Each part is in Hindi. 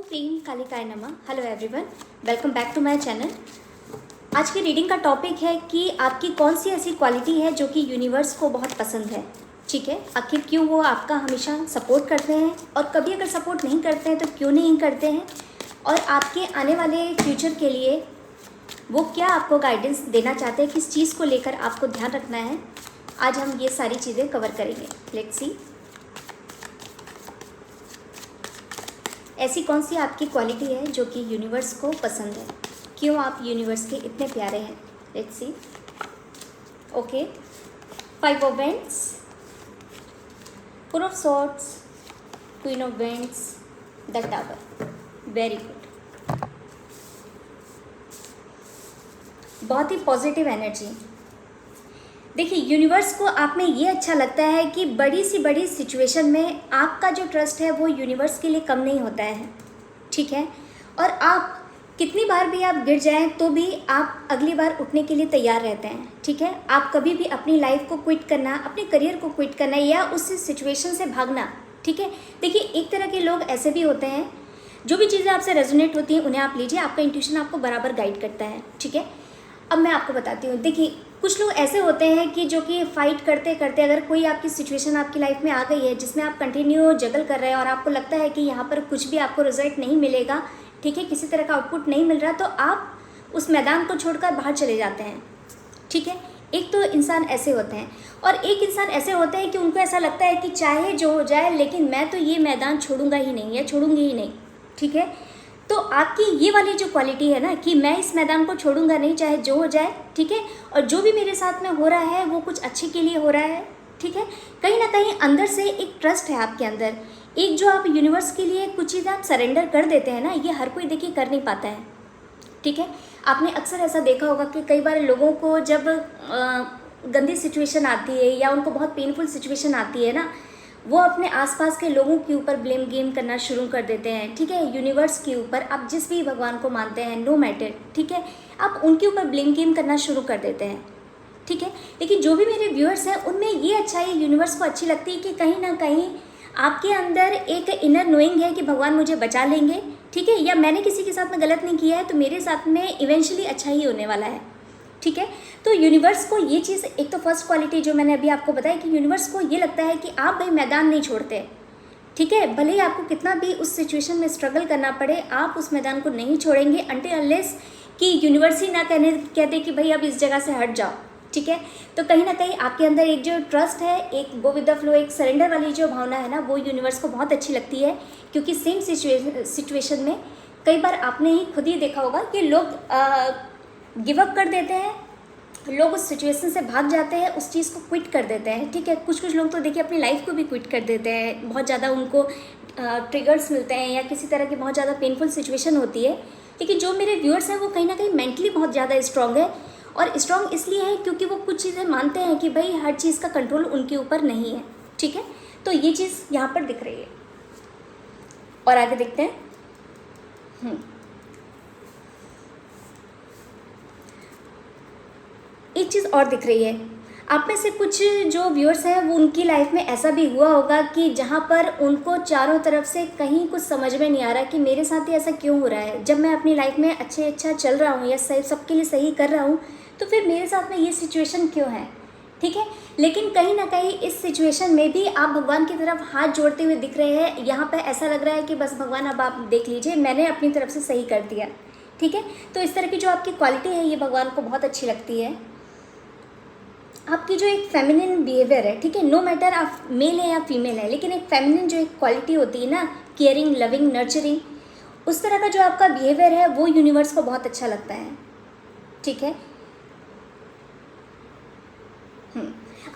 क्लीं कालिकाय नमः। Hello everyone, welcome back to my channel. आज की रीडिंग का टॉपिक है कि आपकी कौन सी ऐसी क्वालिटी है जो कि यूनिवर्स को बहुत पसंद है। ठीक है, आखिर क्यों वो आपका हमेशा सपोर्ट करते हैं और कभी अगर सपोर्ट नहीं करते हैं तो क्यों नहीं करते हैं, और आपके आने वाले फ्यूचर के लिए वो क्या आपको गाइडेंस देना चाहते हैं, किस चीज़ को लेकर आपको ध्यान रखना है। आज हम ये सारी चीज़ें कवर करेंगे। लेट्स सी ऐसी कौन सी आपकी क्वालिटी है जो कि यूनिवर्स को पसंद है, क्यों आप यूनिवर्स के इतने प्यारे हैं। Let's see. Okay, 5 of vents, 4 of swords, queen of vents, the tower. Very good, बहुत ही पॉजिटिव एनर्जी। देखिए, यूनिवर्स को आप में ये अच्छा लगता है कि बड़ी सी बड़ी सिचुएशन में आपका जो ट्रस्ट है वो यूनिवर्स के लिए कम नहीं होता है। ठीक है, और आप कितनी बार भी आप गिर जाएं तो भी आप अगली बार उठने के लिए तैयार रहते हैं। ठीक है, आप कभी भी अपनी लाइफ को क्विट करना, अपने करियर को क्विट करना या उस सिचुएशन से भागना। ठीक है, देखिए, एक तरह के लोग ऐसे भी होते हैं, जो भी चीज़ें आपसे रेजोनेट होती हैं उन्हें आप लीजिए, आपका इंट्यूशन आपको बराबर गाइड करता है। ठीक है, अब मैं आपको बताती हूँ। देखिए, कुछ लोग ऐसे होते हैं कि जो कि फाइट करते करते अगर कोई आपकी सिचुएशन आपकी लाइफ में आ गई है जिसमें आप कंटिन्यू जगल कर रहे हैं और आपको लगता है कि यहाँ पर कुछ भी आपको रिजल्ट नहीं मिलेगा, ठीक है, किसी तरह का आउटपुट नहीं मिल रहा, तो आप उस मैदान को छोड़कर बाहर चले जाते हैं। ठीक है, एक तो इंसान ऐसे होते हैं, और एक इंसान ऐसे होते हैं कि उनको ऐसा लगता है कि चाहे जो हो जाए लेकिन मैं तो ये मैदान छोड़ूंगा ही नहीं या छोड़ूंगी ही नहीं। ठीक है, तो आपकी ये वाली जो क्वालिटी है ना कि मैं इस मैदान को छोड़ूंगा नहीं चाहे जो हो जाए। ठीक है, और जो भी मेरे साथ में हो रहा है वो कुछ अच्छे के लिए हो रहा है। ठीक है, कहीं ना कहीं अंदर से एक ट्रस्ट है आपके अंदर, एक जो आप यूनिवर्स के लिए कुछ चीज़ें आप सरेंडर कर देते हैं ना, ये हर कोई देखिए कर नहीं पाता है। ठीक है, आपने अक्सर ऐसा देखा होगा कि कई बार लोगों को जब गंदी सिचुएशन आती है या उनको बहुत पेनफुल सिचुएशन आती है ना, वो अपने आसपास के लोगों के ऊपर ब्लेम गेम करना शुरू कर देते हैं। ठीक है, यूनिवर्स के ऊपर, आप जिस भी भगवान को मानते हैं, नो मैटर, ठीक है, आप उनके ऊपर ब्लेम गेम करना शुरू कर देते हैं। ठीक है, लेकिन जो भी मेरे व्यूअर्स हैं उनमें ये अच्छाई यूनिवर्स को अच्छी लगती है कि कहीं ना कहीं आपके अंदर एक इनर नोइंग है कि भगवान मुझे बचा लेंगे। ठीक है, या मैंने किसी के साथ में गलत नहीं किया है तो मेरे साथ में इवेंचुअली अच्छा ही होने वाला है। ठीक है, तो यूनिवर्स को ये चीज़, एक तो फर्स्ट क्वालिटी जो मैंने अभी आपको बताया कि यूनिवर्स को ये लगता है कि आप भाई मैदान नहीं छोड़ते। ठीक है, भले ही आपको कितना भी उस सिचुएशन में स्ट्रगल करना पड़े, आप उस मैदान को नहीं छोड़ेंगे अनटिल अनलेस कि यूनिवर्स ही ना कहते कि भाई अब इस जगह से हट जाओ। ठीक है, तो कहीं ना कहीं आपके अंदर एक जो ट्रस्ट है, एक गो विद द फ्लो, एक सरेंडर वाली जो भावना है ना, वो यूनिवर्स को बहुत अच्छी लगती है। क्योंकि सेम सिचुएशन में कई बार आपने ही खुद ही देखा होगा कि लोग गिव अप कर देते हैं, लोग उस सिचुएशन से भाग जाते हैं, उस चीज़ को क्विट कर देते हैं। ठीक है, कुछ लोग तो देखिए अपनी लाइफ को भी क्विट कर देते हैं, बहुत ज़्यादा उनको ट्रिगर्स मिलते हैं या किसी तरह की बहुत ज़्यादा पेनफुल सिचुएशन होती है। लेकिन जो मेरे व्यूअर्स हैं वो कहीं ना कहीं मेंटली बहुत ज़्यादा स्ट्रॉन्ग है, और स्ट्रॉन्ग इसलिए है क्योंकि वो कुछ चीज़ें मानते हैं कि भाई हर चीज़ का कंट्रोल उनके ऊपर नहीं है। ठीक है, तो ये चीज़ यहाँ पर दिख रही है, और आगे देखते हैं। एक चीज़ और दिख रही है, आप में से कुछ जो व्यूअर्स हैं वो उनकी लाइफ में ऐसा भी हुआ होगा कि जहाँ पर उनको चारों तरफ से कहीं कुछ समझ में नहीं आ रहा कि मेरे साथ ही ऐसा क्यों हो रहा है। जब मैं अपनी लाइफ में अच्छा चल रहा हूँ या सबके लिए सही कर रहा हूँ तो फिर मेरे साथ में ये सिचुएशन क्यों है। ठीक है, लेकिन कहीं ना कहीं इस सिचुएशन में भी आप भगवान की तरफ हाथ जोड़ते हुए दिख रहे हैं। यहाँ पर ऐसा लग रहा है कि बस भगवान अब आप देख लीजिए, मैंने अपनी तरफ से सही कर दिया। ठीक है, तो इस तरह की जो आपकी क्वालिटी है ये भगवान को बहुत अच्छी लगती है। आपकी जो एक फेमिनिन बिहेवियर है, ठीक है, नो मैटर आप मेल है या फीमेल है, लेकिन एक फेमिनिन जो एक क्वालिटी होती है ना, केयरिंग, लविंग, नर्चरिंग, उस तरह का जो आपका बिहेवियर है वो यूनिवर्स को बहुत अच्छा लगता है। ठीक है,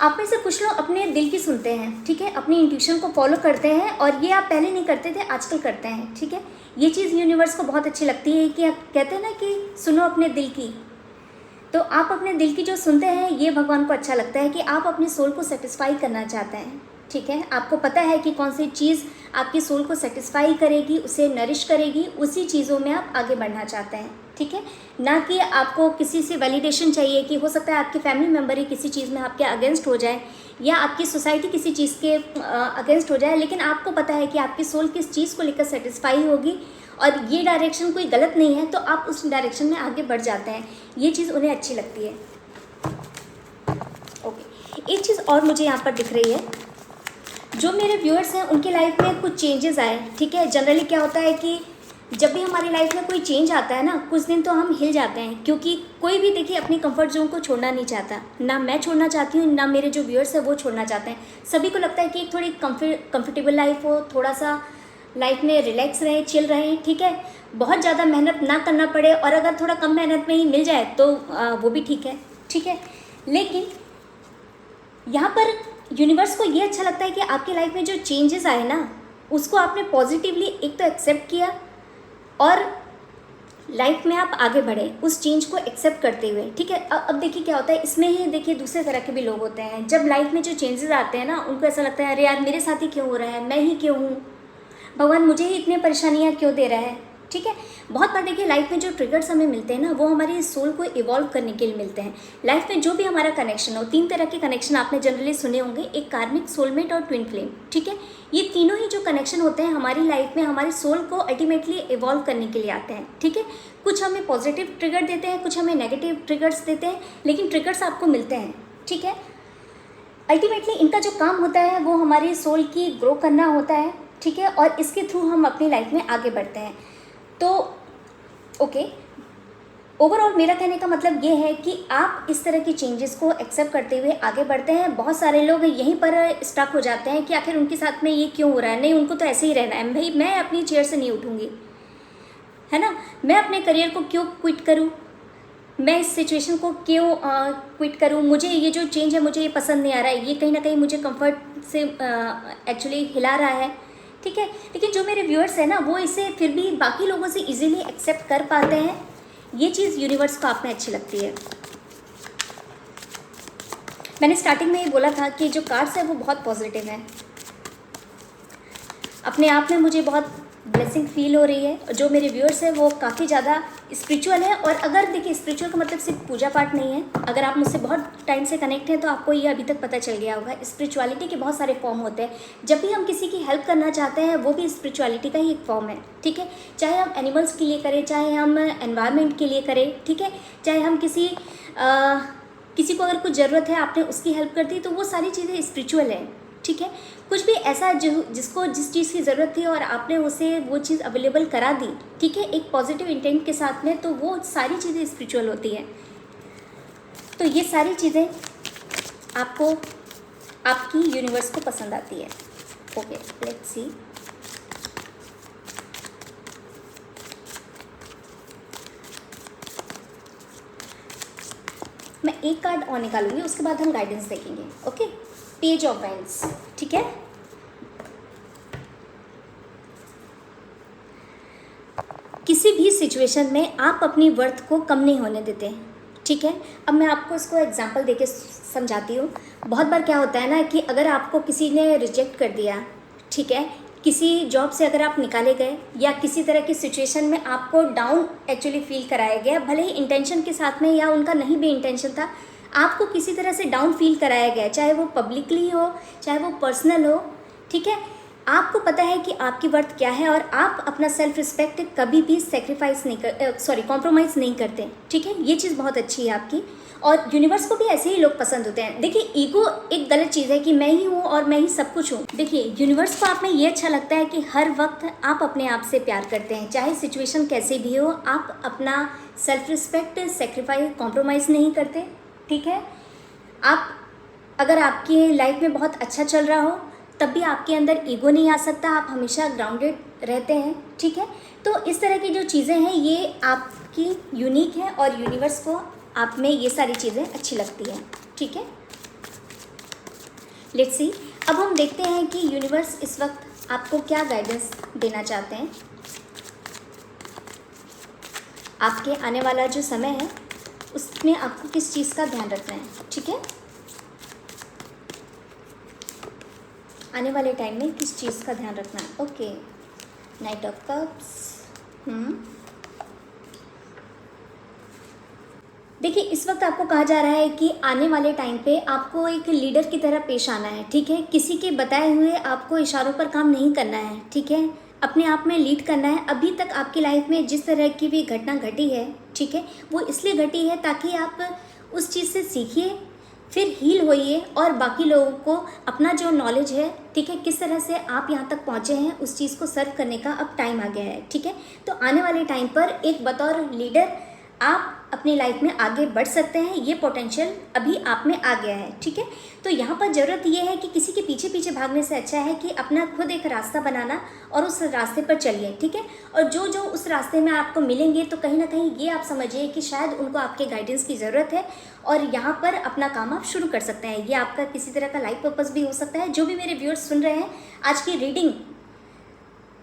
आप में से कुछ लोग अपने दिल की सुनते हैं। ठीक है, अपनी इंट्यूशन को फॉलो करते हैं, और ये आप पहले नहीं करते थे, आजकल करते हैं। ठीक है, ये चीज़ यूनिवर्स को बहुत अच्छी लगती है कि आप कहते हैं ना कि सुनो अपने दिल की, तो आप अपने दिल की जो सुनते हैं ये भगवान को अच्छा लगता है कि आप अपनी सोल को सेटिस्फाई करना चाहते हैं। ठीक है, आपको पता है कि कौन सी चीज़ आपकी सोल को सेटिस्फाई करेगी, उसे नरिश करेगी, उसी चीज़ों में आप आगे बढ़ना चाहते हैं, ठीक है। ना कि आपको किसी से वैलिडेशन चाहिए कि हो सकता है आपके फैमिली मेम्बर ही किसी चीज़ में आपके अगेंस्ट हो जाए या आपकी सोसाइटी किसी चीज़ के अगेंस्ट हो जाए, लेकिन आपको पता है कि आपकी सोल किस चीज़ को लेकर सेटिस्फाई होगी और ये डायरेक्शन कोई गलत नहीं है, तो आप उस डायरेक्शन में आगे बढ़ जाते हैं। ये चीज़ उन्हें अच्छी लगती है। ओके, एक चीज़ और मुझे यहाँ पर दिख रही है, जो मेरे व्यूअर्स हैं उनकी लाइफ में कुछ चेंजेस आए, ठीक है। जनरली क्या होता है कि जब भी हमारी लाइफ में कोई चेंज आता है ना, कुछ दिन तो हम हिल जाते हैं, क्योंकि कोई भी देखिए अपनी कंफर्ट जोन को छोड़ना नहीं चाहता। ना मैं छोड़ना चाहती हूँ, ना मेरे जो व्यूअर्स हैं वो छोड़ना चाहते हैं। सभी को लगता है कि एक थोड़ी कंफर्टेबल लाइफ हो, थोड़ा सा लाइफ में रिलैक्स रहें, चिल रहें, ठीक है। बहुत ज़्यादा मेहनत ना करना पड़े, और अगर थोड़ा कम मेहनत में ही मिल जाए तो वो भी ठीक है, ठीक है। लेकिन यहाँ पर यूनिवर्स को ये अच्छा लगता है कि आपकी लाइफ में जो चेंजेस आए ना, उसको आपने पॉजिटिवली एक तो एक्सेप्ट किया और लाइफ में आप आगे बढ़े उस चेंज को एक्सेप्ट करते हुए, ठीक है। अब देखिए क्या होता है, इसमें ही देखिए दूसरे तरह के भी लोग होते हैं। जब लाइफ में जो चेंजेस आते हैं ना, उनको ऐसा लगता है अरे यार मेरे साथ ही क्यों हो रहा है, मैं ही क्यों हूँ, भगवान मुझे ही इतनी परेशानियाँ क्यों दे रहा है, ठीक है। बहुत बार देखिए लाइफ में जो ट्रिगर्स हमें मिलते हैं ना, वो हमारी सोल को इवॉल्व करने के लिए मिलते हैं। लाइफ में जो भी हमारा कनेक्शन हो, 3 तरह के कनेक्शन आपने जनरली सुने होंगे, एक कार्मिक, सोलमेट और ट्विन फ्लेम, ठीक है। ये तीनों ही जो कनेक्शन होते हैं हमारी लाइफ में हमारी सोल को अल्टीमेटली इवॉल्व करने के लिए आते हैं, ठीक है। कुछ हमें पॉजिटिव ट्रिगर देते हैं, कुछ हमें नेगेटिव ट्रिगर्स देते हैं, लेकिन ट्रिगर्स आपको मिलते हैं, ठीक है। अल्टीमेटली इनका जो काम होता है वो हमारी सोल की ग्रो करना होता है, ठीक है, और इसके थ्रू हम अपनी लाइफ में आगे बढ़ते हैं। तो ओके, ओवरऑल मेरा कहने का मतलब ये है कि आप इस तरह की चेंजेस को एक्सेप्ट करते हुए आगे बढ़ते हैं। बहुत सारे लोग यहीं पर स्टक हो जाते हैं कि आखिर उनके साथ में ये क्यों हो रहा है, नहीं उनको तो ऐसे ही रहना है, भाई मैं अपनी चेयर से नहीं उठूँगी, है ना, मैं अपने करियर को क्यों क्विट करूँ, मैं इस सिचुएशन को क्यों क्विट करूँ, मुझे ये जो चेंज है मुझे ये पसंद नहीं आ रहा है, ये कहीं ना कहीं मुझे कंफर्ट से एक्चुअली हिला रहा है, ठीक है। लेकिन जो मेरे व्यूअर्स हैं ना, वो इसे फिर भी बाकी लोगों से इजीली एक्सेप्ट कर पाते हैं। ये चीज़ यूनिवर्स को आप में अच्छी लगती है। मैंने स्टार्टिंग में ये बोला था कि जो कार्ड्स है वो बहुत पॉजिटिव हैं, अपने आप में मुझे बहुत ब्लेसिंग फील हो रही है। जो मेरे व्यूअर्स हैं वो काफ़ी ज़्यादा स्पिरिचुअल है, और अगर देखिए स्पिरिचुअल का मतलब सिर्फ पूजा पाठ नहीं है। अगर आप मुझसे बहुत टाइम से कनेक्ट हैं तो आपको ये अभी तक पता चल गया होगा, स्पिरिचुअलिटी के बहुत सारे फॉर्म होते हैं। जब भी हम किसी की हेल्प करना चाहते हैं वो भी स्पिरिचुअलिटी का ही एक फॉर्म है, ठीक है। चाहे हम एनिमल्स के लिए करें, चाहे हम एनवायरनमेंट के लिए करें, ठीक है, चाहे हम किसी को अगर कुछ ज़रूरत है आपने उसकी हेल्प कर दी, तो वो सारी चीज़ें स्पिरिचुअल है, ठीक है। कुछ भी ऐसा जिसको जिस चीज़ की ज़रूरत थी और आपने उसे वो चीज़ अवेलेबल करा दी, ठीक है, एक पॉजिटिव इंटेंट के साथ में, तो वो सारी चीज़ें स्पिरिचुअल होती हैं। तो ये सारी चीज़ें आपको आपकी यूनिवर्स को पसंद आती है। Okay, let's see. मैं एक कार्ड और निकालूंगी, उसके बाद हम गाइडेंस देखेंगे। ओके, पेज ऑफ वैंड्स, ठीक है। किसी भी सिचुएशन में आप अपनी वर्थ को कम नहीं होने देते, ठीक है। अब मैं आपको इसको एग्जांपल देके समझाती हूँ। बहुत बार क्या होता है ना कि अगर आपको किसी ने रिजेक्ट कर दिया, ठीक है, किसी जॉब से अगर आप निकाले गए या किसी तरह की सिचुएशन में आपको डाउन एक्चुअली फील कराया गया, भले ही इंटेंशन के साथ में या उनका नहीं भी इंटेंशन था, आपको किसी तरह से डाउन फील कराया गया, चाहे वो पब्लिकली हो चाहे वो पर्सनल हो, ठीक है। आपको पता है कि आपकी वर्थ क्या है और आप अपना सेल्फ रिस्पेक्ट कभी भी कॉम्प्रोमाइज़ नहीं करते, ठीक है। ये चीज़ बहुत अच्छी है आपकी, और यूनिवर्स को भी ऐसे ही लोग पसंद होते हैं। देखिए ईगो एक गलत चीज़ है कि मैं ही हूँ और मैं ही सब कुछ हूँ। देखिए यूनिवर्स को आप में ये अच्छा लगता है कि हर वक्त आप अपने आप से प्यार करते हैं, चाहे सिचुएशन कैसे भी हो, आप अपना सेल्फ रिस्पेक्ट सेक्रीफाइस कॉम्प्रोमाइज़ नहीं करते, ठीक है। आप अगर आपकी लाइफ में बहुत अच्छा चल रहा हो तब भी आपके अंदर ईगो नहीं आ सकता, आप हमेशा ग्राउंडेड रहते हैं, ठीक है। तो इस तरह की जो चीज़ें हैं ये आपकी यूनिक है और यूनिवर्स को आप में ये सारी चीज़ें अच्छी लगती हैं, ठीक है। लेट्स सी, अब हम देखते हैं कि यूनिवर्स इस वक्त आपको क्या गाइडेंस देना चाहते हैं। आपके आने वाला जो समय है उसमें आपको किस चीज़ का ध्यान रखना है, ठीक है। आने वाले टाइम में किस चीज़ का ध्यान रखना है? Okay, night of cups. देखिए, इस वक्त आपको कहा जा रहा है कि आने वाले टाइम पे आपको एक लीडर की तरह पेश आना है, ठीक है। किसी के बताए हुए आपको इशारों पर काम नहीं करना है, ठीक है। अपने आप में लीड करना है। अभी तक आपकी लाइफ में जिस तरह की भी घटना घटी है, ठीक है, वो इसलिए घटी है ताकि आप उस चीज़ से सीखिए, फिर हील होइए और बाकी लोगों को अपना जो नॉलेज है, ठीक है, किस तरह से आप यहाँ तक पहुँचे हैं, उस चीज़ को सर्व करने का अब टाइम आ गया है, ठीक है। तो आने वाले टाइम पर एक बतौर लीडर आप अपनी लाइफ में आगे बढ़ सकते हैं। ये पोटेंशियल अभी आप में आ गया है, ठीक है। तो यहाँ पर ज़रूरत ये है कि किसी के पीछे पीछे भागने से अच्छा है कि अपना खुद एक रास्ता बनाना और उस रास्ते पर चलिए, ठीक है। और जो जो उस रास्ते में आपको मिलेंगे, तो कहीं ना कहीं ये आप समझिए कि शायद उनको आपके गाइडेंस की ज़रूरत है और यहाँ पर अपना काम आप शुरू कर सकते हैं। ये आपका किसी तरह का लाइफ पर्पस भी हो सकता है। जो भी मेरे व्यूअर्स सुन रहे हैं, आज की रीडिंग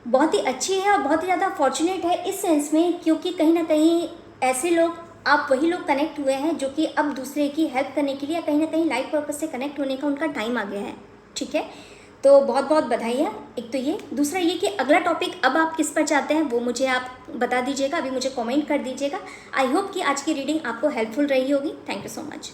बहुत ही अच्छी है और बहुत ही ज़्यादा फॉर्चुनेट है इस सेंस में, क्योंकि कहीं ना कहीं ऐसे लोग, आप वही लोग कनेक्ट हुए हैं जो कि अब दूसरे की हेल्प करने के लिए कहीं ना कहीं लाइफ पर्पस से कनेक्ट होने का उनका टाइम आ गया है, ठीक है। तो बहुत बहुत बधाई है। एक तो ये, दूसरा ये कि अगला टॉपिक अब आप किस पर चाहते हैं वो मुझे आप बता दीजिएगा, अभी मुझे कमेंट कर दीजिएगा। आई होप कि आज की रीडिंग आपको हेल्पफुल रही होगी। Thank you so much.